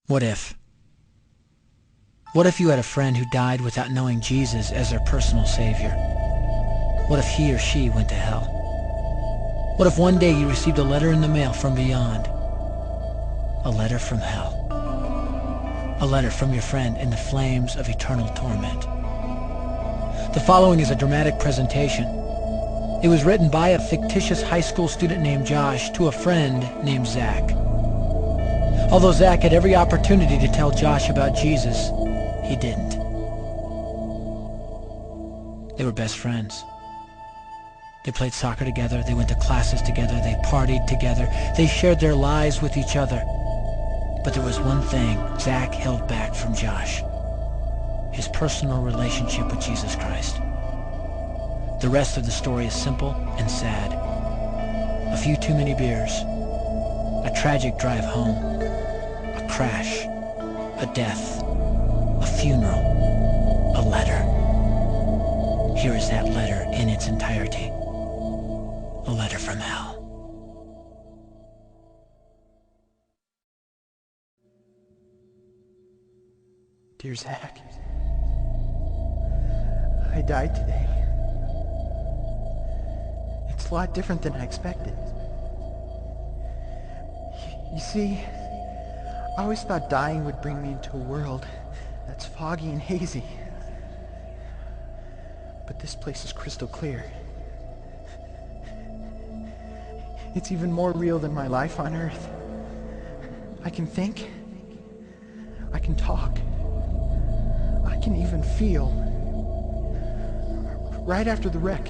What if? What if you had a friend who died without knowing Jesus as their personal savior? What if he or she went to hell? What if one day you received a letter in the mail from beyond? A letter from hell. A letter from your friend in the flames of eternal torment. The following is a dramatic presentation. It was written by a fictitious high school student named Josh to a friend named Zach. Although Zach had every opportunity to tell Josh about Jesus, he didn't. They were best friends. They played soccer together, they went to classes together, they partied together, they shared their lives with each other. But there was one thing Zach held back from Josh: his personal relationship with Jesus Christ. The rest of the story is simple and sad. A few too many beers, a tragic drive home, a crash, a death, a funeral, a letter. Here is that letter in its entirety. A letter from hell. Dear Zach, I died today. It's a lot different than I expected. You see, I always thought dying would bring me into a world that's foggy and hazy. But this place is crystal clear. It's even more real than my life on Earth. I can think. I can talk. I can even feel. Right after the wreck,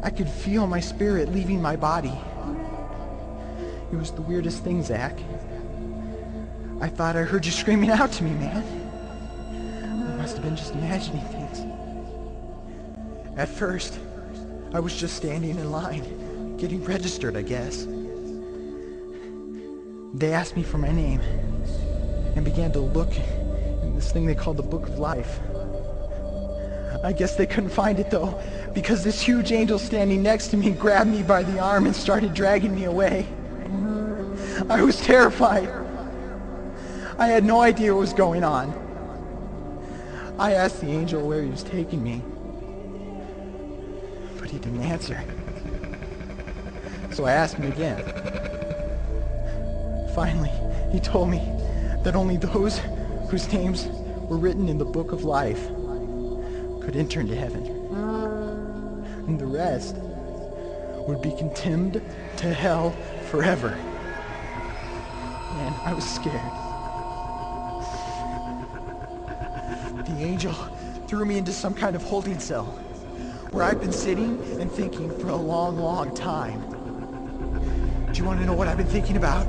I could feel my spirit leaving my body. It was the weirdest thing, Zach. I thought I heard you screaming out to me, man. I must have been just imagining things. At first, I was just standing in line, getting registered, I guess. They asked me for my name and began to look in this thing they called the Book of Life. I guess they couldn't find it though, because this huge angel standing next to me grabbed me by the arm and started dragging me away. I was terrified. I had no idea what was going on. I asked the angel where he was taking me, but he didn't answer. So I asked him again. Finally, he told me that only those whose names were written in the Book of Life could enter into heaven. And the rest would be condemned to hell forever. Man, I was scared. The angel threw me into some kind of holding cell where I've been sitting and thinking for a long, long time. Do you want to know what I've been thinking about?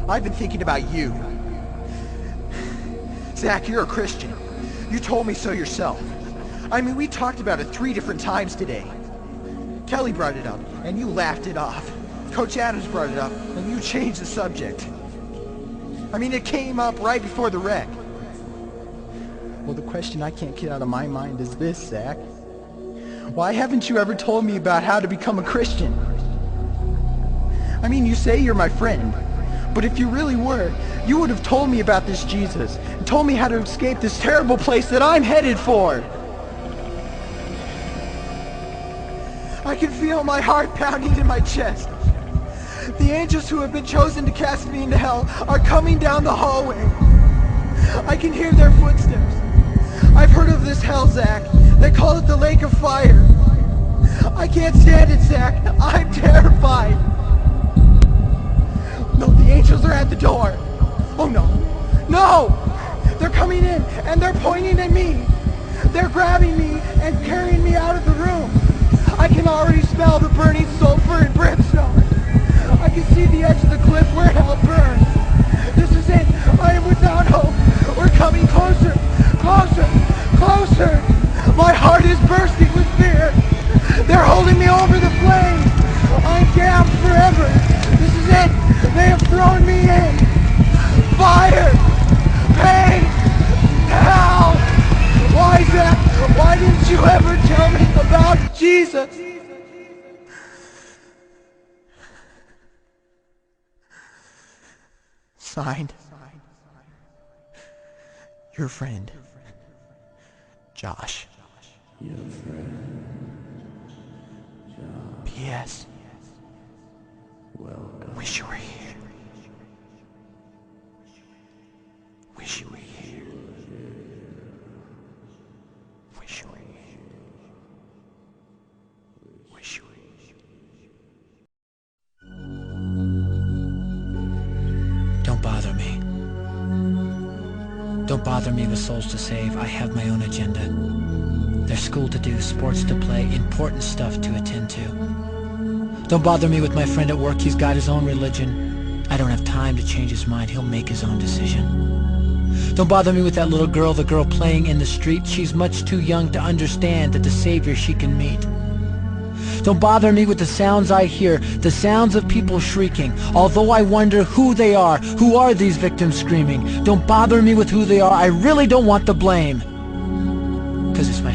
I've been thinking about you. Zach, you're a Christian. You told me so yourself. I mean, we talked about it 3 different times today. Kelly brought it up, and you laughed it off. Coach Adams brought it up, and you changed the subject. I mean, it came up right before the wreck. Well, the question I can't get out of my mind is this, Zach. Why haven't you ever told me about how to become a Christian? I mean, you say you're my friend, but if you really were, you would have told me about this Jesus and told me how to escape this terrible place that I'm headed for. I can feel my heart pounding in my chest. The angels who have been chosen to cast me into hell are coming down the hallway. I can hear their footsteps. I've heard of this hell, Zach. They call it the lake of fire. I can't stand it, Zach. I'm terrified. No, the angels are at the door. Oh no. No! They're coming in and they're pointing at me. They're grabbing me and carrying me out of the room. I can already smell the burning sulfur and brimstone. I can see the edge of the cliff where hell burns. This is it. I am without hope. We're coming closer, closer, closer. My heart is bursting with fear. They're holding me over the flames. I'm damned forever. This is it. They have thrown me in. Fire, pain, hell. Why, Zach? Why didn't you ever tell me about Jesus? Signed, Your friend, Josh. Your friend, Josh. P.S. Welcome. Wish you were here. Wish you were here. Wish you were here. Wish you were here. Don't bother me. Don't bother me with souls to save. I have my own agenda. There's school to do, sports to play, important stuff to attend to. Don't bother me with my friend at work. He's got his own religion. I don't have time to change his mind. He'll make his own decision. Don't bother me with that little girl, the girl playing in the street. She's much too young to understand that the savior she can meet. Don't bother me with the sounds I hear, the sounds of people shrieking, although I wonder who they are. Who are these victims screaming? Don't bother me with who they are. I really don't want the blame. 'Cause it's my